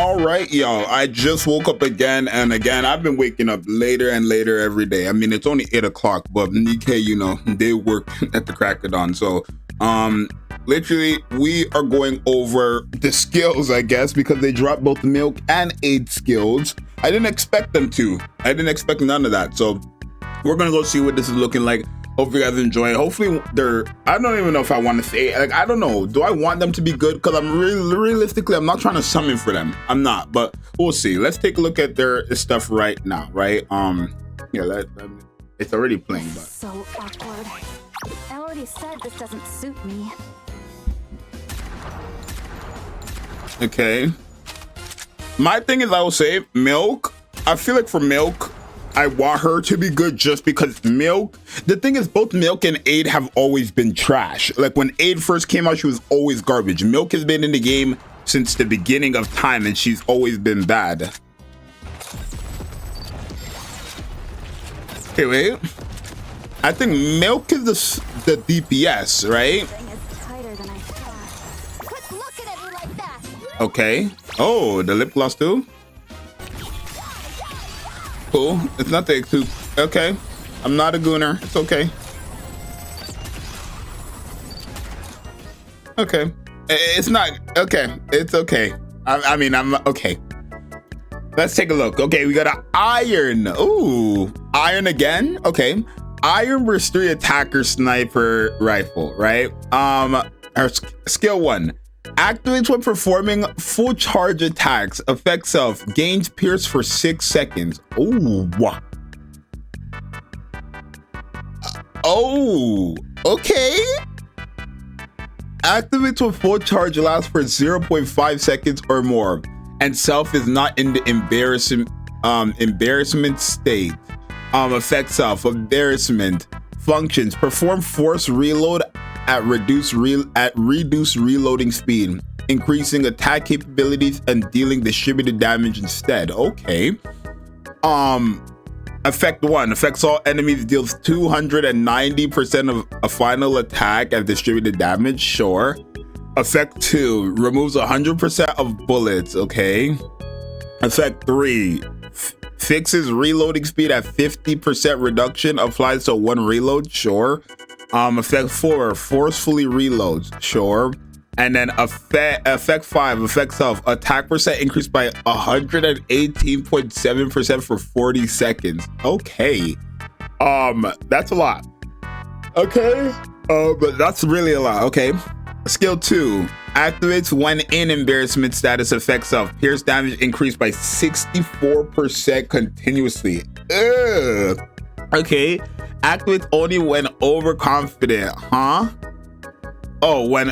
All right, y'all. I just woke up again and again. I've been waking up later and later every day. I mean, it's only 8 o'clock, but Nikke, you know, they work at the crack of dawn. So, literally, we are going over the skills, I guess, because they dropped both milk and ADE skills. I didn't expect them to. I didn't expect none of that. So, we're gonna go see what this is looking like. Hope you guys enjoy it. Hopefully I don't even know if I want to say, like, I don't know. Do I want them to be good? Because I'm realistically, I'm not trying to summon for them. I'm not, but we'll see. Let's take a look at their stuff right now, right? Yeah, it's already playing, but. So awkward. I already said this doesn't suit me. Okay. My thing is, I will say, milk. I feel like for milk, I want her to be good just because milk. The thing is, both milk and ADE have always been trash. Like when ADE first came out, she was always garbage. Milk has been in the game since the beginning of time and she's always been bad. Okay, wait. I think milk is the DPS, right? Okay. Oh, the lip gloss too? Cool. It's not the too. Okay. I'm not a gooner. It's okay. Okay. It's not. Okay. It's okay. I mean, I'm okay. Let's take a look. Okay, we got an iron. Ooh. Iron again? Okay. Iron versus 3 attacker sniper rifle, right? Skill 1. Activates when performing full charge attacks. Effect self. Gains pierce for 6 seconds. Ooh. Oh. Okay. Activates when full charge lasts for 0.5 seconds or more. And self is not in the embarrassment state. Effect self. Embarrassment. Functions. Perform force reload at reduced reloading speed, increasing attack capabilities and dealing distributed damage instead. Okay. Effect 1 affects all enemies, deals 290% of a final attack and distributed damage. Sure. Effect 2 removes 100% of bullets. Okay. Effect 3 fixes reloading speed at 50% reduction, applies to 1 reload. Sure. Effect 4 forcefully reloads. Sure. And then effect 5 effect self, attack percent increased by 118.7% for 40 seconds. Okay. That's a lot. Okay. But that's really a lot. Okay. Skill 2 activates when in embarrassment status. Effect self, pierce damage increased by 64% continuously. Ugh. Okay. Activates only when overconfident, huh? Oh, when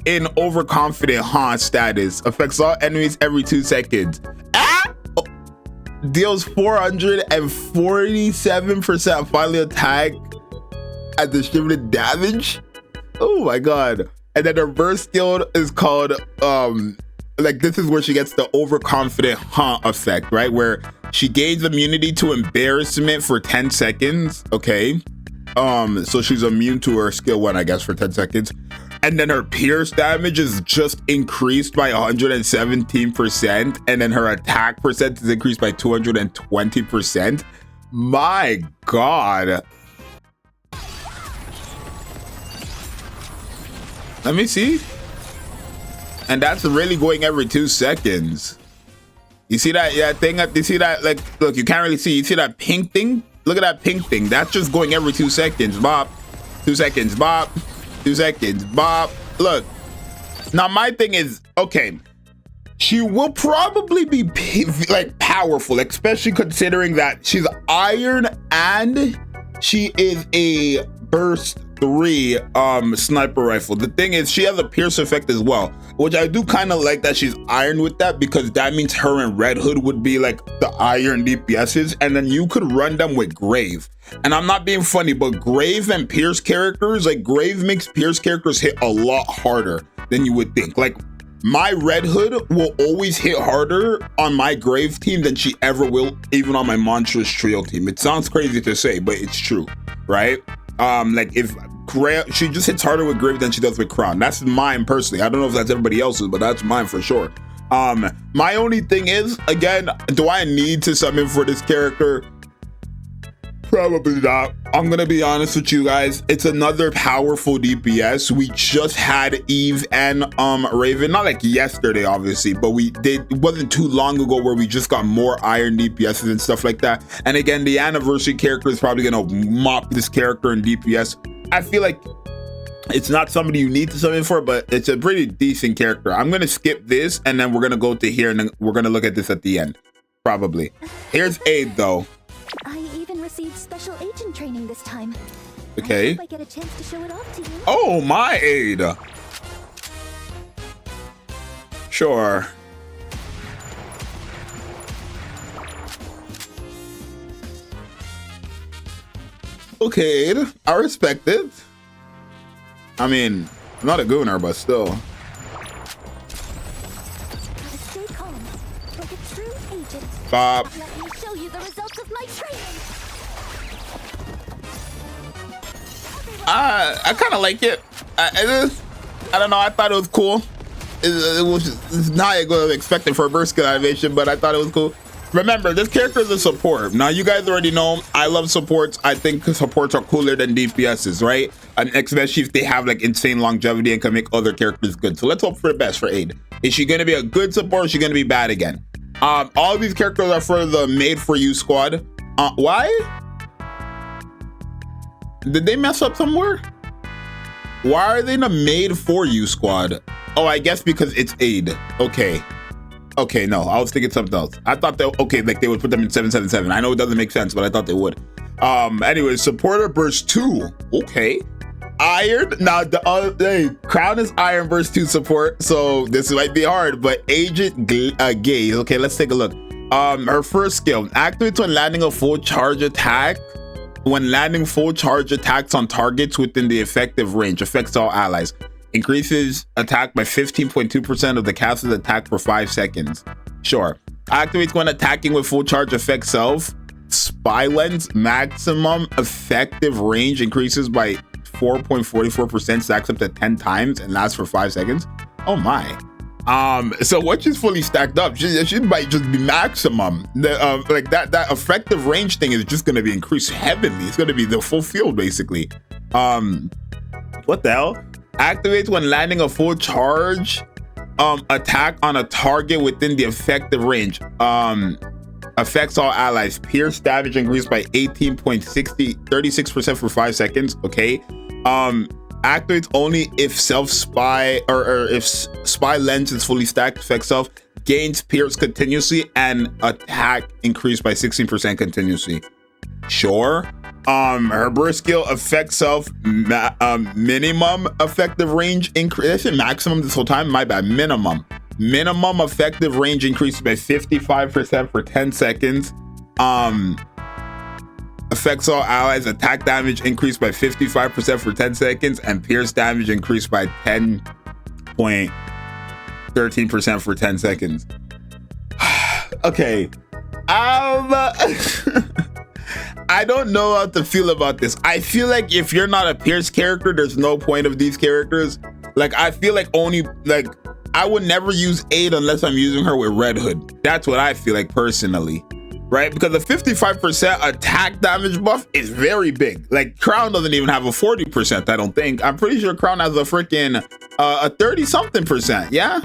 in overconfident, huh, status. Affects all enemies every 2 seconds. Ah! Oh. Deals 447% final attack at distributed damage. Oh my god. And then her burst skill is called, like this is where she gets the overconfident, huh, effect, right? Where she gains immunity to embarrassment for 10 seconds. Okay. So she's immune to her skill 1, I guess, for 10 seconds. And then her pierce damage is just increased by 117%. And then her attack percent is increased by 220%. My god. Let me see. And that's really going every 2 seconds. You see that? Yeah, thing. You see that? Like, look, you can't really see. You see that pink thing? Look at that pink thing. That's just going every 2 seconds. Bop. 2 seconds. Bop. 2 seconds. Bop. Look. Now, my thing is, okay, she will probably be like powerful, especially considering that she's iron and she is a burst 3 sniper rifle. The thing is, she has a pierce effect as well, which I do kind of like that she's iron with that, because that means her and Red Hood would be like the iron DPSs, and then you could run them with Grave. And I'm not being funny, but Grave and Pierce characters, like Grave makes Pierce characters hit a lot harder than you would think. Like my Red Hood will always hit harder on my Grave team than she ever will even on my Monstrous Trio team. It sounds crazy to say, but it's true, right? Like if she just hits harder with Grave than she does with Crown. That's mine personally. I don't know if that's everybody else's, but that's mine for sure. My only thing is, again, do I need to summon for this character? Probably not. I'm gonna be honest with you guys. It's another powerful DPS. We just had Eve and Raven, not like yesterday, obviously, but it wasn't too long ago where we just got more iron DPSs and stuff like that. And again, the anniversary character is probably gonna mop this character in DPS. I feel like it's not somebody you need to summon for, but it's a pretty decent character. I'm gonna skip this and then we're gonna go to here and then we're gonna look at this at the end, probably. Here's ADE though. I even received special agent training this time. Okay. I hope I get a chance to show it off to you. Oh, my ADE. Sure. Okay, ADE. I respect it. I mean, I'm not a gooner, but still. Gotta stay calm, like a true agent. Bob. Let me show you the results of my training. I kind of like it. I don't know. I thought it was cool. It's not what I expected for a burst skill animation, but I thought it was cool. Remember, this character is a support. Now, you guys already know I love supports. I think supports are cooler than DPSs, right? And especially if they have like insane longevity and can make other characters good. So let's hope for the best for ADE. Is she going to be a good support or is she going to be bad again? All of these characters are for the made for you squad. Why? Did they mess up somewhere? Why are they in a made for you squad? Oh, I guess because it's ADE. Okay. Okay, no, I was thinking something else. I thought that, okay, like they would put them in 777. I know it doesn't make sense, but I thought they would. Anyway, supporter burst 2. Okay. Iron. Now, hey, Crown is Iron burst 2 support, so this might be hard, but Agent Gaze. Okay, let's take a look. Her first skill, activates when landing a full charge attack. When landing full charge attacks on targets within the effective range, affects all allies. Increases attack by 15.2% of the caster's attack for 5 seconds. Sure. Activates when attacking with full charge, affects self. Spy lens, maximum effective range increases by 4.44%, stacks up to 10 times and lasts for 5 seconds. Oh my. So once she's fully stacked up, she might just be maximum. Like that effective range thing is just gonna be increased heavily. It's gonna be the full field basically. What the hell? Activates when landing a full charge attack on a target within the effective range. Affects all allies. Pierce damage increased by 36% for 5 seconds. Okay. Activates only if self spy or if spy lens is fully stacked. Affects self. Gains pierce continuously and attack increased by 16% continuously. Sure. Her burst skill affects self minimum effective range increase. I said maximum this whole time. My bad. Minimum effective range increased by 55% for 10 seconds. Affects all allies. Attack damage increased by 55% for 10 seconds, and pierce damage increased by 10.13% for 10 seconds. Okay. I don't know how to feel about this. I feel like if you're not a Pierce character, there's no point of these characters. Like, I feel like I would never use ADE unless I'm using her with Red Hood. That's what I feel like personally, right? Because the 55% attack damage buff is very big. Like, Crown doesn't even have a 40%, I don't think. I'm pretty sure Crown has a freaking a 30-something%, yeah?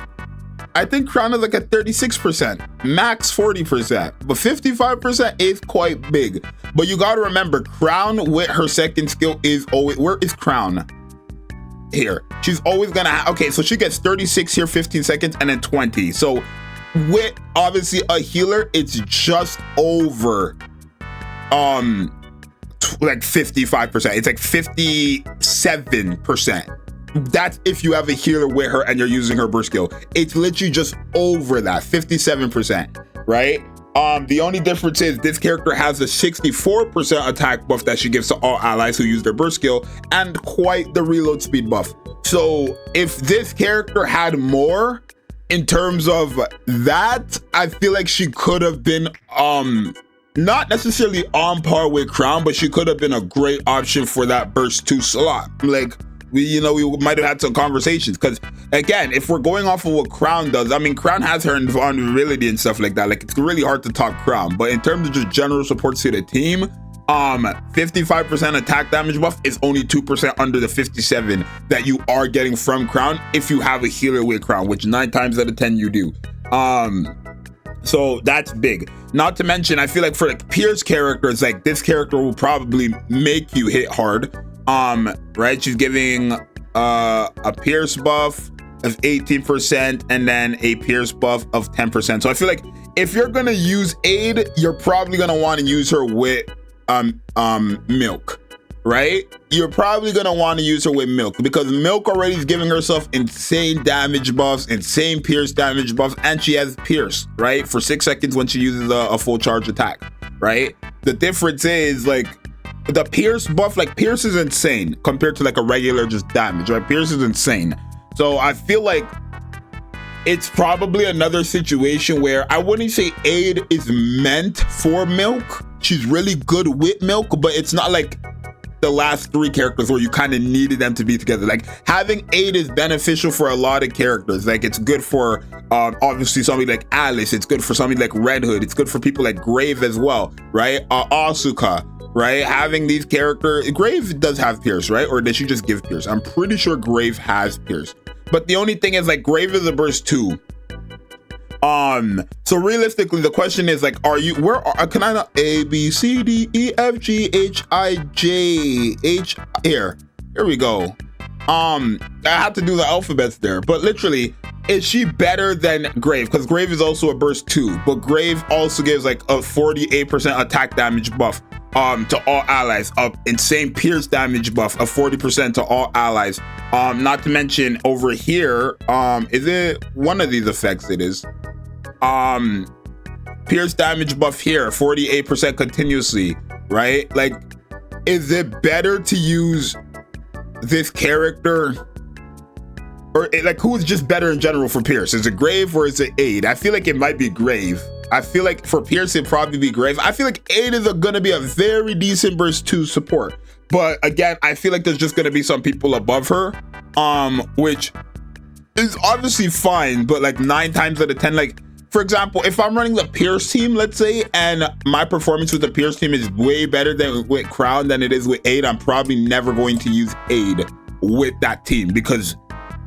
I think Crown is like a 36%, max 40%, but 55% is quite big. But you gotta remember, Crown with her second skill is always, where is Crown? Here, she's always gonna have, okay, so she gets 36 here, 15 seconds, and then 20. So with obviously a healer, it's just over, like 55%. It's like 57%. That's if you have a healer with her and you're using her burst skill. It's literally just over that, 57%, right? The only difference is this character has a 64% attack buff that she gives to all allies who use their burst skill, and quite the reload speed buff. So if this character had more in terms of that, I feel like she could have been not necessarily on par with Crown, but she could have been a great option for that burst 2 slot. Like, we might have had some conversations. Because again, if we're going off of what Crown does, I mean, Crown has her vulnerability and stuff like that. Like, it's really hard to talk Crown, but in terms of just general support to the team, 55% attack damage buff is only 2% under the 57 that you are getting from Crown if you have a healer with Crown, which 9 times out of 10 you do. So that's big. Not to mention, I feel like for like Pierce characters, like this character will probably make you hit hard. Right? She's giving a Pierce buff of 18% and then a Pierce buff of 10%. So I feel like if you're gonna use ADE, you're probably gonna want to use her with Milk, right? You're probably gonna want to use her with Milk because Milk already is giving herself insane damage buffs, insane Pierce damage buffs, and she has Pierce, right? For 6 seconds when she uses a full charge attack, right? The difference is like the Pierce buff, like Pierce is insane compared to like a regular just damage, right? Pierce is insane. So I feel like it's probably another situation where I wouldn't say ADE is meant for Milk. She's really good with Milk, but it's not like the last 3 characters where you kind of needed them to be together. Like having ADE is beneficial for a lot of characters. Like it's good for obviously somebody like Alice. It's good for somebody like Red Hood. It's good for people like Grave as well, right? Asuka, right? Having these characters, Grave does have Pierce, right? Or did she just give Pierce? I'm pretty sure Grave has Pierce. But the only thing is like Grave is a burst 2. So realistically, the question is like, can I not A, B, C, D, E, F, G, H, I, J, H, here we go. I have to do the alphabets there, but literally, is she better than Grave? Because Grave is also a burst 2, but Grave also gives like a 48% attack damage buff to all allies, insane Pierce damage buff of 40% to all allies. Not to mention over here, is it one of these effects? It is. Pierce damage buff here, 48% continuously, right? Like, is it better to use this character? Or like, who is just better in general for Pierce? Is it Grave or is it ADE? I feel like it might be Grave. I feel like for Pierce, it'd probably be Grave. I feel like ADE is gonna be a very decent burst 2 support. But again, I feel like there's just gonna be some people above her, which is obviously fine, but like 9 times out of 10, like, for example, if I'm running the Pierce team, let's say, and my performance with the Pierce team is way better than with Crown than it is with ADE, I'm probably never going to use ADE with that team because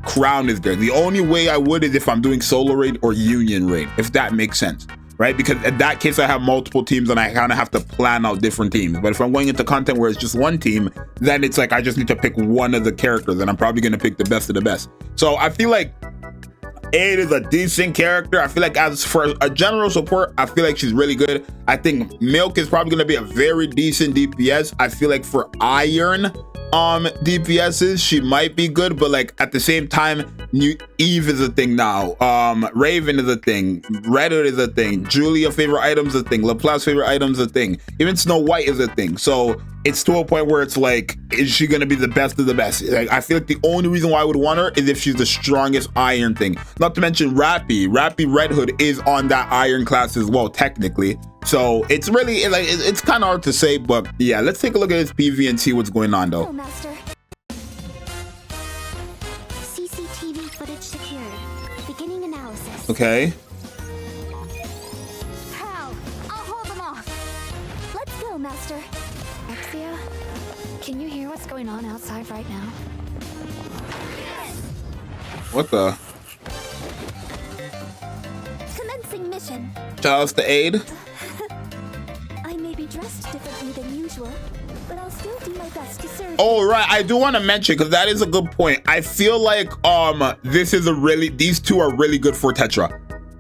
Crown is there. The only way I would is if I'm doing solo raid or union raid, if that makes sense, right? Because in that case, I have multiple teams and I kind of have to plan out different teams. But if I'm going into content where it's just one team, then it's like I just need to pick one of the characters and I'm probably going to pick the best of the best. So I feel like ADE is a decent character. I feel like as for a general support, I feel like she's really good. I think Milk is probably going to be a very decent DPS. I feel like for Iron DPSs, she might be good, but like at the same time, Eve is a thing now. Raven is a thing. Red Hood is a thing. Julia favorite item is a thing. LaPlace favorite item is a thing. Even Snow White is a thing. So it's to a point where it's like, is she gonna be the best of the best? Like, I feel like the only reason why I would want her is if she's the strongest Iron thing. Not to mention Rappy Red Hood is on that Iron class as well, technically. So it's really like it's kind of hard to say, but yeah, let's take a look at this PV and see what's going on though. Oh, Master. CCTV footage secured. Beginning analysis. Okay. How? I'll hold them off. Let's go, Master. Exia, can you hear what's going on outside right now? What the? Commencing mission. Shouts to ADE. I may be dressed differently than usual, but I'll still do my best to serve. Oh, right. I do want to mention, because that is a good point. I feel like these two are really good for Tetra,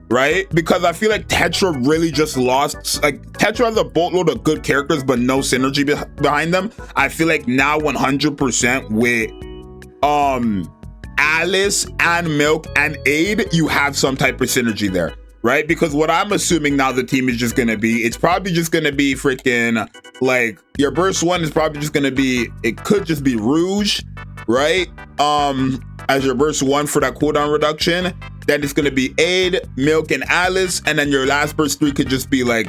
right? Because I feel like Tetra really just lost, like Tetra has a boatload of good characters, but no synergy behind them. I feel like now 100% with Alice and Milk and ADE, you have some type of synergy there. Right? Because what I'm assuming now the team is just going to be, it's probably just going to be freaking, like, your burst 1 is probably just going to be, it could just be Rouge, right? As your burst 1 for that cooldown reduction. Then it's going to be ADE, Milk, and Alice. And then your last burst 3 could just be like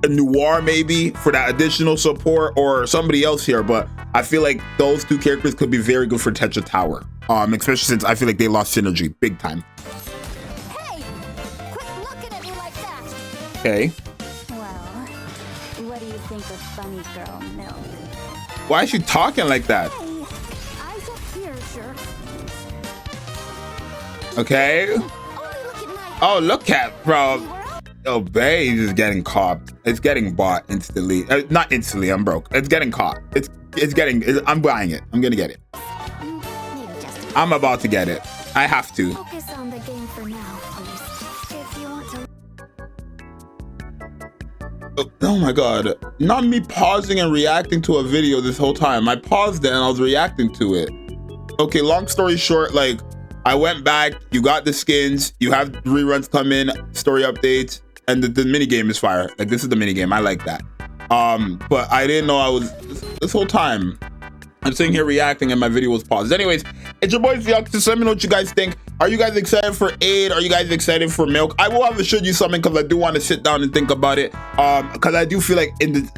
a Noir maybe for that additional support, or somebody else here, but I feel like those two characters could be very good for Tetra Tower, especially since I feel like they lost synergy big time. Hey, quit looking at me like that. Okay. Well, what do you think of Bunny Girl Milk? Why is she talking like that? Hey, eyes up here, jerk. Okay. Only look at night. Oh, look at, bro. We're out. Oh, babe is getting caught. It's getting bought instantly. Not instantly, I'm broke. It's getting caught. I'm buying it. I'm gonna get it. Maybe just I'm about to get it. I have to. focus on the game for now, please. If you want to. Oh my god. Not me pausing and reacting to a video this whole time. I paused it and I was reacting to it. Okay, long story short, like, I went back, you got the skins, you have reruns come in, story updates, and the mini game is fire. Like, this is the mini game. I like that. But I didn't know I was this whole time. I'm sitting here reacting and my video was paused. Anyways, it's your boy Zxous. Let me know what you guys think. Are you guys excited for ADE? Are you guys excited for Milk? I will have to show you something because I do want to sit down and think about it. Because I do feel like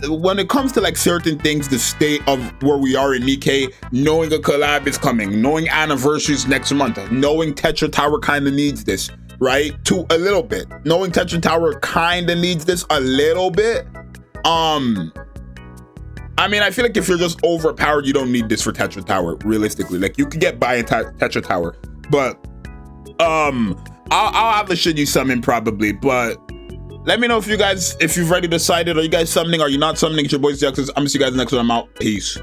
when it comes to like certain things, the state of where we are in Nikke, knowing a collab is coming, knowing anniversaries next month, knowing Tetra Tower kind of needs this, right? To a little bit. Knowing Tetra Tower kind of needs this a little bit. I mean, I feel like if you're just overpowered, you don't need this for Tetra Tower, realistically. Like, you could get by in Tetra Tower, but I'll have to show you something probably. But let me know if you've already decided. Are you guys summoning? Are you not summoning? It's your boy Zxous. I'm gonna see you guys next one. I'm out. Peace.